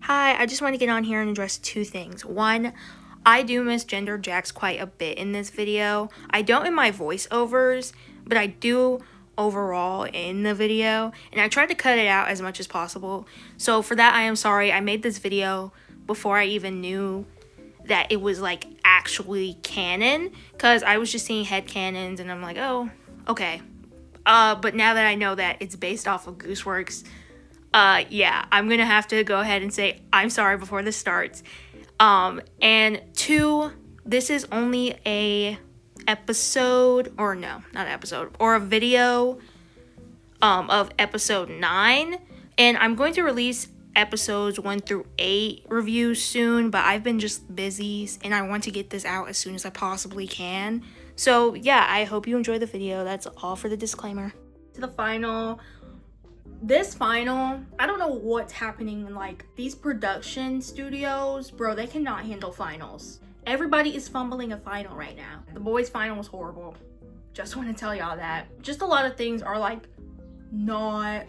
Hi, I just want to get on here and address two things. One, I do misgender Jax quite a bit in this video. I don't in my voiceovers, but I do overall in the video, and I tried to cut it out as much as possible. So for that, I am sorry. I made this video before I even knew that it was like actually canon, because I was just seeing headcanons and I'm like, oh, okay. But now that I know that it's based off of Gooseworks, yeah, I'm gonna have to go ahead and say I'm sorry before this starts. And two, this is only a episode, or no, not an episode, or a video of episode 9, and I'm going to release episodes 1 through 8 reviews soon, but I've been just busy and I want to get this out as soon as I possibly can. So yeah, I hope you enjoy the video. That's all for the disclaimer. To the final. This final, I don't know what's happening in like these production studios, bro. They cannot handle finals. Everybody is fumbling a final right now. The boys' final was horrible. Just want to tell y'all that. Just a lot of things are like not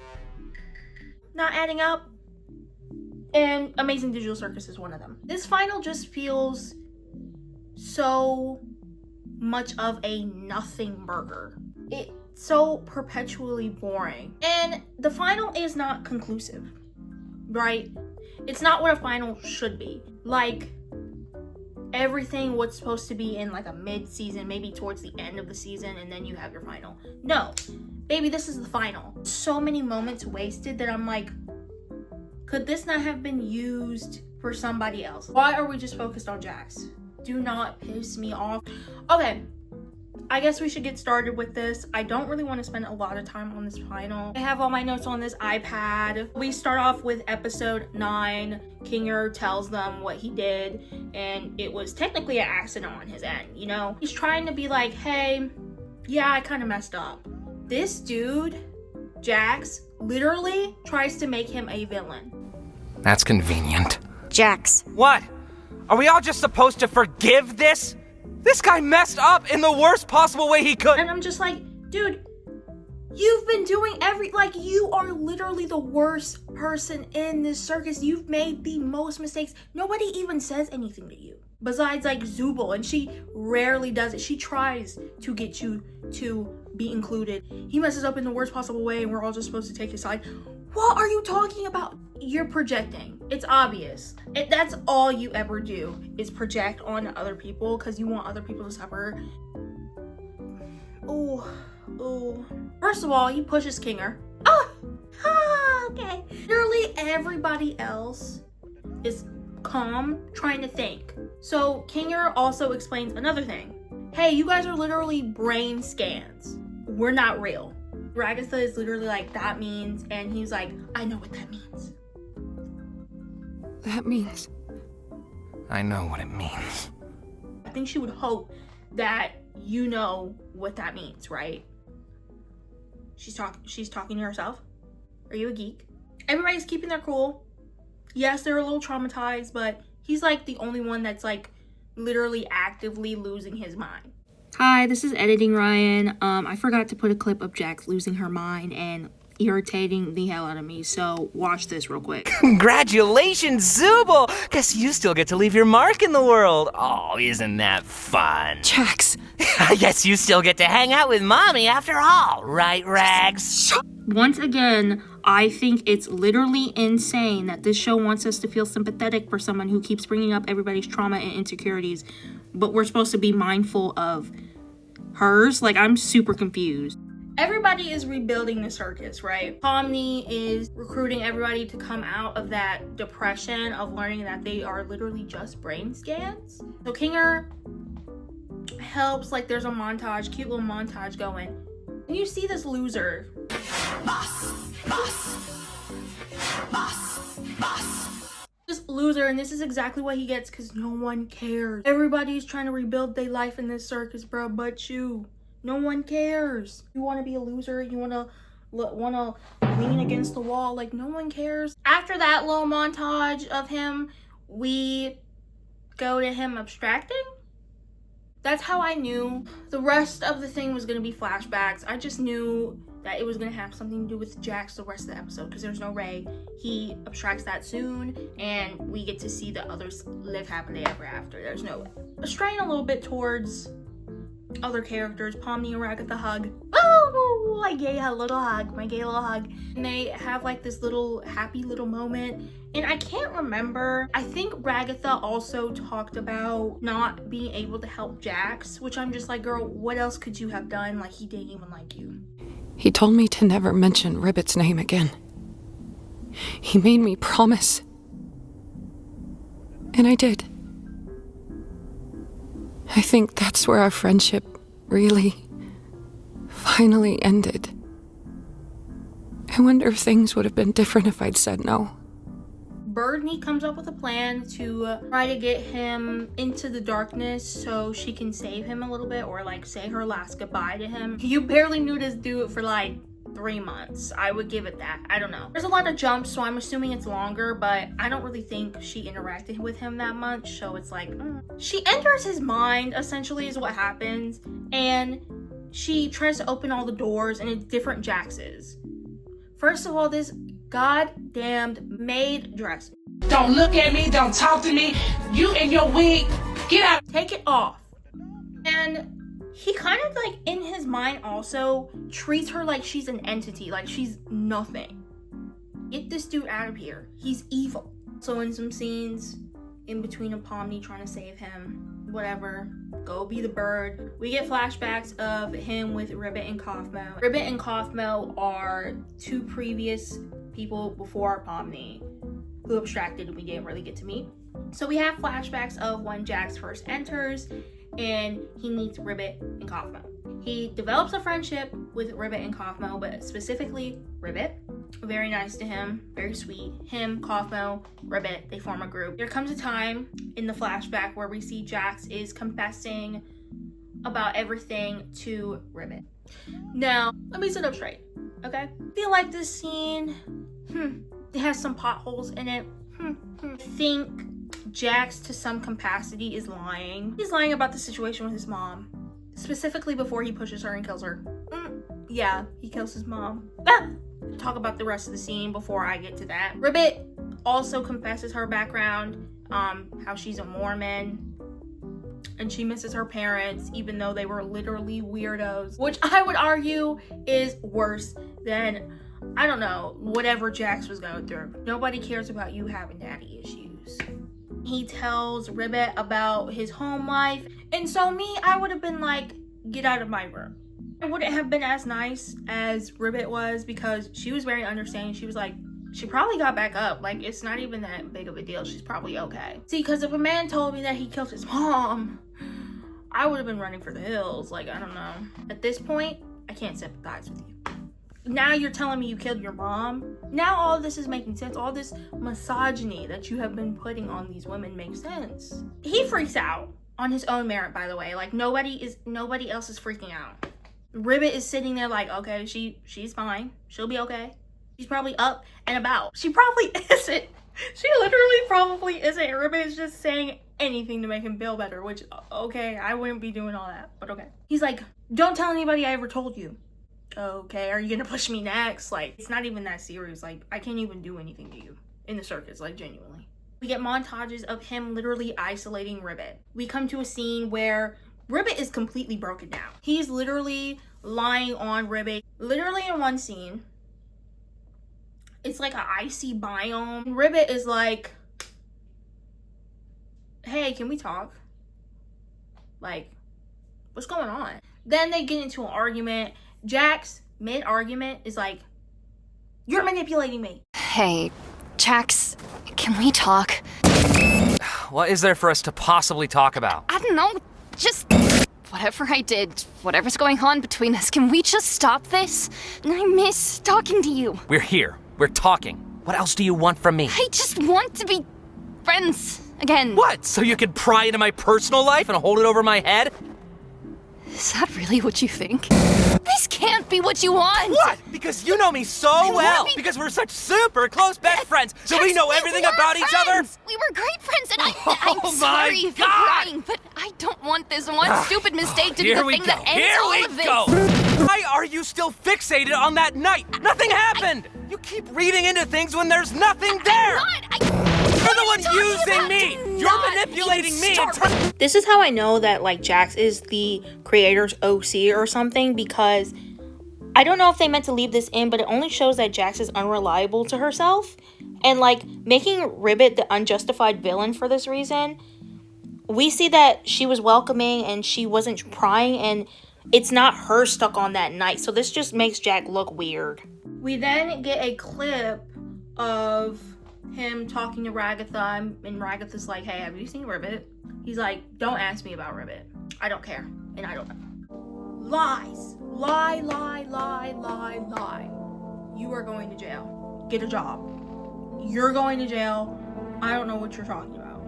adding up. And Amazing Digital Circus is one of them. This final just feels so much of a nothing burger. It's so perpetually boring. And the final is not conclusive, right? It's not what a final should be. Like, everything what's supposed to be in like a mid-season, maybe towards the end of the season, and then you have your final. No, baby, this is the final. So many moments wasted that I'm like, could this not have been used for somebody else? Why are we just focused on Jax? Do not piss me off. Okay, I guess we should get started with this. I don't really want to spend a lot of time on this final. I have all my notes on this iPad. We start off with episode 9. Kinger tells them what he did, and it was technically an accident on his end, you know? He's trying to be like, hey, yeah, I kind of messed up. This dude, Jax, literally tries to make him a villain. That's convenient. Jax. What? Are we all just supposed to forgive this? This guy messed up in the worst possible way he could. And I'm just like, dude, you've been doing you are literally the worst person in this circus. You've made the most mistakes. Nobody even says anything to you. Besides like Zubul, and she rarely does it. She tries to get you to be included. He messes up in the worst possible way and we're all just supposed to take his side. What are you talking about? You're projecting. It's obvious. That's all you ever do is project on other people because you want other people to suffer. Oh. First of all, he pushes Kinger. Okay. Literally everybody else is calm, trying to think. So Kinger also explains another thing. Hey, you guys are literally brain scans. We're not real. Ragatha is literally like, that means, and he's like, I know what that means. That means... I know what it means. I think she would hope that you know what that means, right? She's talking to herself. Are you a geek? Everybody's keeping their cool. Yes, they're a little traumatized, but he's like the only one that's like literally actively losing his mind. Hi, this is Editing Ryan. I forgot to put a clip of Jax losing her mind and irritating the hell out of me, so watch this real quick. Congratulations, Zubul! Guess you still get to leave your mark in the world. Oh, isn't that fun? Jax. I guess you still get to hang out with mommy after all, right, Rags? Once again, I think it's literally insane that this show wants us to feel sympathetic for someone who keeps bringing up everybody's trauma and insecurities, but we're supposed to be mindful of hers. Like, I'm super confused. Everybody is rebuilding the circus, right? Pomni is recruiting everybody to come out of that depression of learning that they are literally just brain scans. So Kinger helps, like there's a montage, cute little montage going. And you see this loser. This loser, and this is exactly what he gets because no one cares. Everybody's trying to rebuild their life in this circus, bro, but you. No one cares. You want to be a loser, you want to lean against the wall, like no one cares. After that little montage of him, we go to him abstracting. That's how I knew the rest of the thing was going to be flashbacks. I just knew that it was gonna have something to do with Jax the rest of the episode, because there's no Ray. He abstracts that soon, and we get to see the others live happily ever after. There's no straying a little bit towards other characters. Pomni and Ragatha hug. Oh, my gay little hug. My gay little hug. And they have like this little happy little moment. And I can't remember. I think Ragatha also talked about not being able to help Jax, which I'm just like, girl, what else could you have done? Like, he didn't even like you. He told me to never mention Ribbit's name again. He made me promise. And I did. I think that's where our friendship really, finally ended. I wonder if things would have been different if I'd said no. Birdney comes up with a plan to try to get him into the darkness so she can save him a little bit, or like say her last goodbye to him. You barely knew this dude for like 3 months. I would give it that. I don't know. There's a lot of jumps, so I'm assuming it's longer, but I don't really think she interacted with him that much, so it's like, She enters his mind, essentially, is what happens, and she tries to open all the doors, and it's different Jaxes. First of all, this goddamned maid dress. Don't look at me, don't talk to me. You and your wig, get out. Take it off. And he kind of like in his mind also treats her like she's an entity, like she's nothing. Get this dude out of here. He's evil. So in some scenes in between of Pomni trying to save him, whatever, go be the bird. We get flashbacks of him with Ribbit and Kaufmo. Ribbit and Kaufmo are two previous people before Pomni who abstracted and we didn't really get to meet. So we have flashbacks of when Jax first enters and he meets Ribbit and Kaufmo. He develops a friendship with Ribbit and Kaufmo, but specifically Ribbit. Very nice to him, very sweet. Him, Kaufmo, Ribbit, they form a group. There comes a time in the flashback where we see Jax is confessing about everything to Ribbit. Now, let me sit up straight, okay? I feel like this scene, it has some potholes in it. I think Jax, to some capacity, is lying. He's lying about the situation with his mom, specifically before he pushes her and kills her. Yeah, he kills his mom. Talk about the rest of the scene before I get to that. Ribbit also confesses her background, how she's a Mormon, and she misses her parents, even though they were literally weirdos, which I would argue is worse than, I don't know, whatever Jax was going through. Nobody cares about you having daddy issues. He tells Ribbit about his home life, and so me, I would have been like, get out of my room. I wouldn't have been as nice as Ribbit was, because she was very understanding. She was like, she probably got back up. Like, it's not even that big of a deal. She's probably okay. See, because if a man told me that he killed his mom, I would have been running for the hills. Like, I don't know. At this point, I can't sympathize with you. Now you're telling me you killed your mom? Now all of this is making sense. All this misogyny that you have been putting on these women makes sense. He freaks out on his own merit, by the way. Like, nobody else is freaking out. Ribbit is sitting there like, okay, she's fine. She'll be okay. She's probably up and about. She probably isn't. She literally probably isn't. Ribbit is just saying anything to make him feel better, which, okay, I wouldn't be doing all that, but okay. He's like, don't tell anybody I ever told you. Okay, are you gonna push me next? Like, it's not even that serious. Like, I can't even do anything to you in the circus, like, genuinely. We get montages of him literally isolating Ribbit. We come to a scene where Ribbit is completely broken down. He's literally lying on Ribbit. Literally in one scene, it's like an icy biome. Ribbit is like, hey, can we talk? Like, what's going on? Then they get into an argument. Jax, mid-argument, is like, you're manipulating me. Hey, Jax, can we talk? What is there for us to possibly talk about? I don't know, just whatever I did, whatever's going on between us, can we just stop this? I miss talking to you. We're here. We're talking. What else do you want from me? I just want to be friends again. What? So you can pry into my personal life and hold it over my head? Is that really what you think? This can't be what you want! What? Because you know me so well! Because we're such super close best friends, so we know everything about each other! We were great friends, and Oh I'm my sorry for God! crying, but I don't want this one stupid mistake to be Here the we thing go. that ends Here all we of this. go. Why are you still fixated on that night? Nothing happened. You keep reading into things when there's nothing there. You're the one using me. You're manipulating me. This is how I know that like Jax is the creator's OC or something, because I don't know if they meant to leave this in, but it only shows that Jax is unreliable to herself, and like making Ribbit the unjustified villain for this reason. We see that she was welcoming and she wasn't prying, and it's not her stuck on that night. So this just makes Jack look weird. We then get a clip of him talking to Ragatha, and Ragatha's like, hey, have you seen Ribbit? He's like, don't ask me about Ribbit. I don't care, and I don't know. Lies. Lie, lie, lie, lie, lie. You are going to jail. Get a job. You're going to jail. I don't know what you're talking about.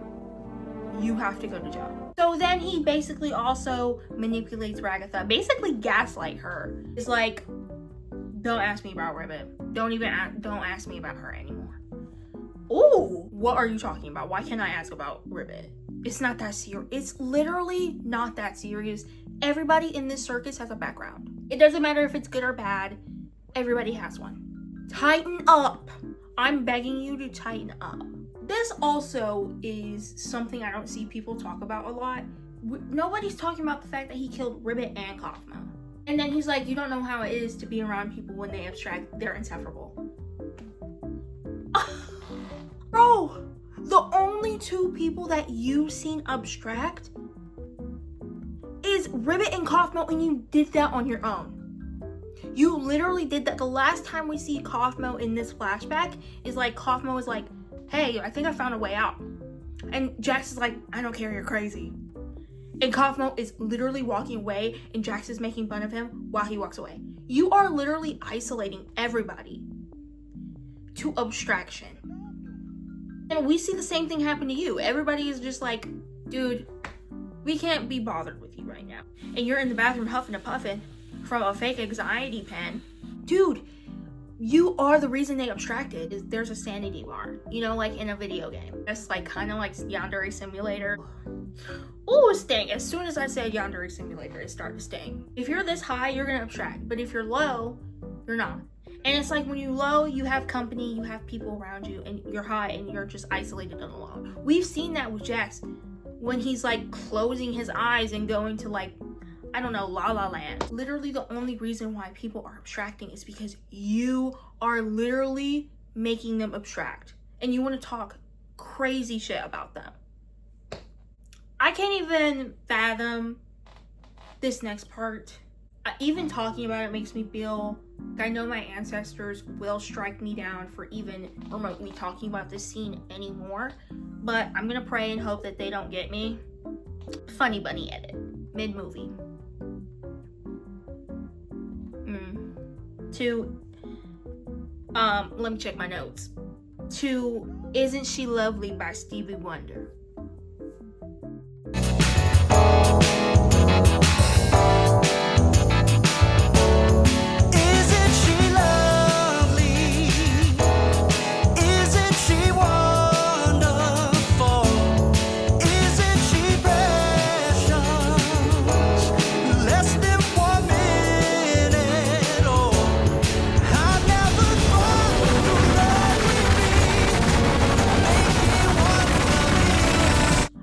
You have to go to jail. So then he basically also manipulates Ragatha, basically gaslight her. It's like, don't ask me about Ribbit. Don't ask me about her anymore. Ooh, what are you talking about? Why can't I ask about Ribbit? It's not that serious. It's literally not that serious. Everybody in this circus has a background. It doesn't matter if it's good or bad. Everybody has one. Tighten up. I'm begging you to tighten up. This also is something I don't see people talk about a lot. Nobody's talking about the fact that he killed Ribbit and Kaufmo. And then he's like, you don't know how it is to be around people when they abstract, they're insufferable. Bro, the only two people that you've seen abstract is Ribbit and Kaufmo, and you did that on your own. You literally did that. The last time we see Kaufmo in this flashback is like, Kaufmo is like, hey, I think I found a way out. And Jax is like, I don't care, you're crazy. And Kaufmo is literally walking away, and Jax is making fun of him while he walks away. You are literally isolating everybody to abstraction. And we see the same thing happen to you. Everybody is just like, dude, we can't be bothered with you right now. And you're in the bathroom huffing and puffing from a fake anxiety pen. Dude, you are the reason they abstracted. There's a sanity bar, you know, like in a video game. It's like kind of like Yandere Simulator. Ooh, it's sting. As soon as I said Yandere Simulator, it started to sting. If you're this high, you're gonna abstract. But if you're low, you're not. And it's like when you're low, you have company, you have people around you, and you're high and you're just isolated and alone. We've seen that with Jax when he's like closing his eyes and going to like, I don't know, La La Land. Literally the only reason why people are abstracting is because you are literally making them abstract. And you want to talk crazy shit about them. I can't even fathom this next part. Even talking about it makes me feel, I know my ancestors will strike me down for even remotely talking about this scene anymore. But I'm gonna pray and hope that they don't get me. Funny bunny edit, mid-movie. Let me check my notes. To Isn't She Lovely by Stevie Wonder. Isn't she lovely? Isn't she wonderful? Isn't she precious? Less than 1 minute. Oh, I never thought to love with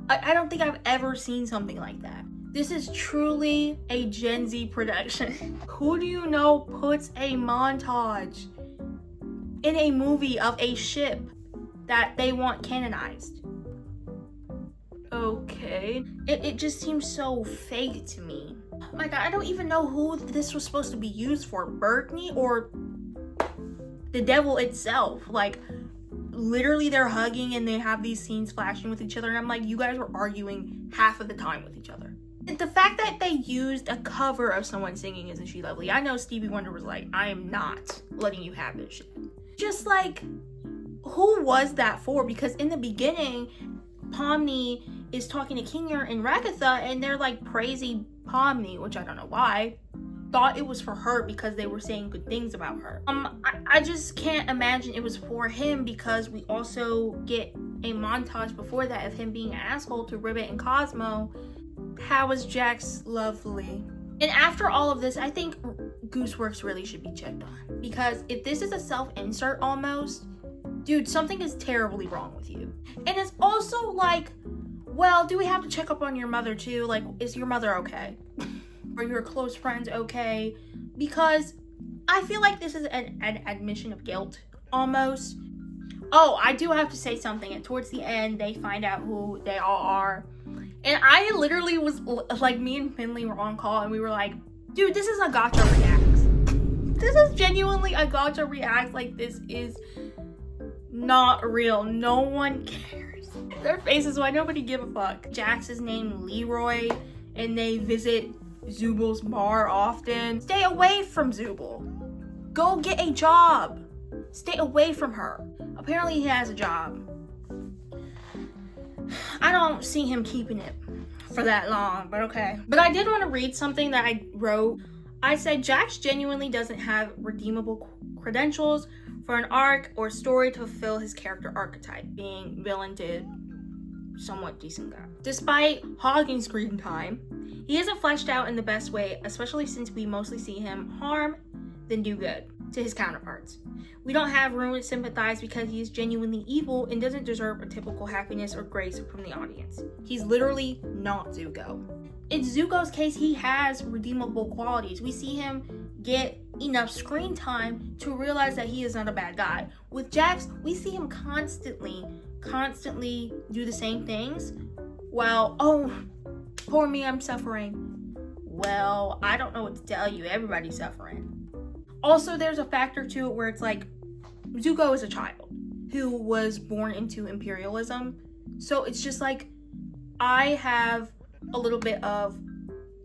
me. I don't think I've ever seen something like that. This is truly a Gen Z production. Who do you know puts a montage in a movie of a ship that they want canonized? Okay. It just seems so fake to me. Oh my god, I don't even know who this was supposed to be used for. Berkney or the devil itself. Like, literally they're hugging and they have these scenes flashing with each other, and I'm like, you guys were arguing half of the time with each other. The fact that they used a cover of someone singing Isn't She Lovely, I know Stevie Wonder was like, I am not letting you have this shit. Just like, who was that for? Because in the beginning, Pomni is talking to Kinger and Ragatha, and they're like praising Pomni, which I don't know why. thought it was for her because they were saying good things about her. I just can't imagine it was for him, because we also get a montage before that of him being an asshole to Ribbit and Cosmo. How is Jax lovely? And after all of this, I think Gooseworks really should be checked on, because if this is a self-insert almost, dude, something is terribly wrong with you. And it's also like, well, do we have to check up on your mother too? Like, is your mother okay? Are your close friends okay? Because I feel like this is an admission of guilt almost. Oh, I do have to say something. And towards the end, they find out who they all are. And I literally was like, me and Finley were on call and we were like, dude, this is a gotcha reacts. This is genuinely a gotcha reacts. Like, this is not real. No one cares. Their faces, why nobody give a fuck. Jax is named Leroy and they visit Zubal's bar often. Stay away from Zubal. Go get a job. Stay away from her. Apparently he has a job. I don't see him keeping it for that long, but okay. But I did want to read something that I wrote. I said Jax genuinely doesn't have redeemable credentials for an arc or story to fulfill his character archetype, being villain to somewhat decent guy. Despite hogging screen time, he isn't fleshed out in the best way, especially since we mostly see him harm than do good to his counterparts. We don't have room to sympathize because he is genuinely evil and doesn't deserve a typical happiness or grace from the audience. He's literally not Zuko. In Zuko's case, he has redeemable qualities. We see him get enough screen time to realize that he is not a bad guy. With Jax, we see him constantly do the same things while, oh, poor me, I'm suffering. Well, I don't know what to tell you. Everybody's suffering. Also, there's a factor to it where it's like, Zuko is a child who was born into imperialism. So it's just like, I have a little bit of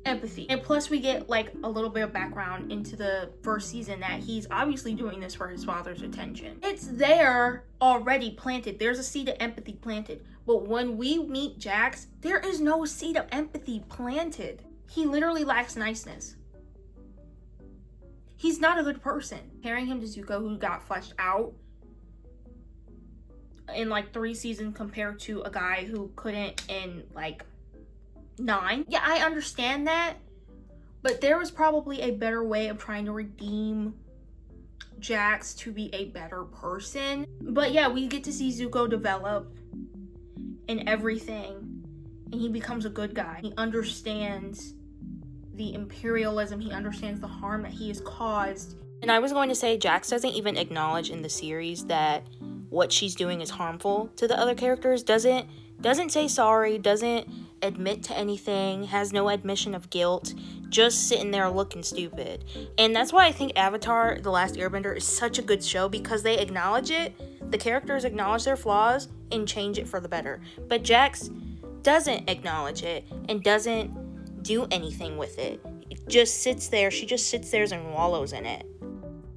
empathy. And plus we get like a little bit of background into the first season that he's obviously doing this for his father's attention. It's there already planted. There's a seed of empathy planted. But when we meet Jax, there is no seed of empathy planted. He literally lacks niceness. He's not a good person. Comparing him to Zuko, who got fleshed out in like 3 seasons compared to a guy who couldn't in like 9. Yeah, I understand that, but there was probably a better way of trying to redeem Jax to be a better person. But yeah, we get to see Zuko develop and everything, and he becomes a good guy. He understands the imperialism, he understands the harm that he has caused. And I was going to say, Jax doesn't even acknowledge in the series that what she's doing is harmful to the other characters, doesn't say sorry, doesn't admit to anything, has no admission of guilt, just sitting there looking stupid. And that's why I think Avatar: The Last Airbender is such a good show, because they acknowledge it, the characters acknowledge their flaws and change it for the better. But Jax doesn't acknowledge it and doesn't do anything with it. It just sits there. She just sits there and wallows in it.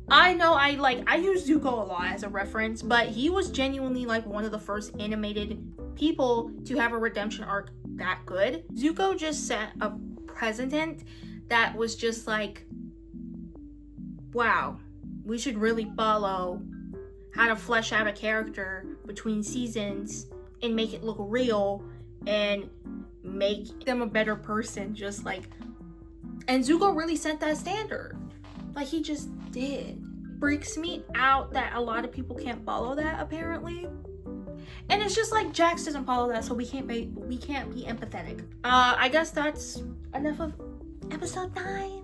I know I use Zuko a lot as a reference, but he was genuinely like one of the first animated people to have a redemption arc that good. Zuko just set a precedent that was just like, wow, we should really follow how to flesh out a character between seasons and make it look real and make them a better person, just like, and Zuko really set that standard. Like, he just did. Freaks me out that a lot of people can't follow that, apparently. And it's just like, Jax doesn't follow that, so we can't be empathetic. I guess that's enough of episode 9.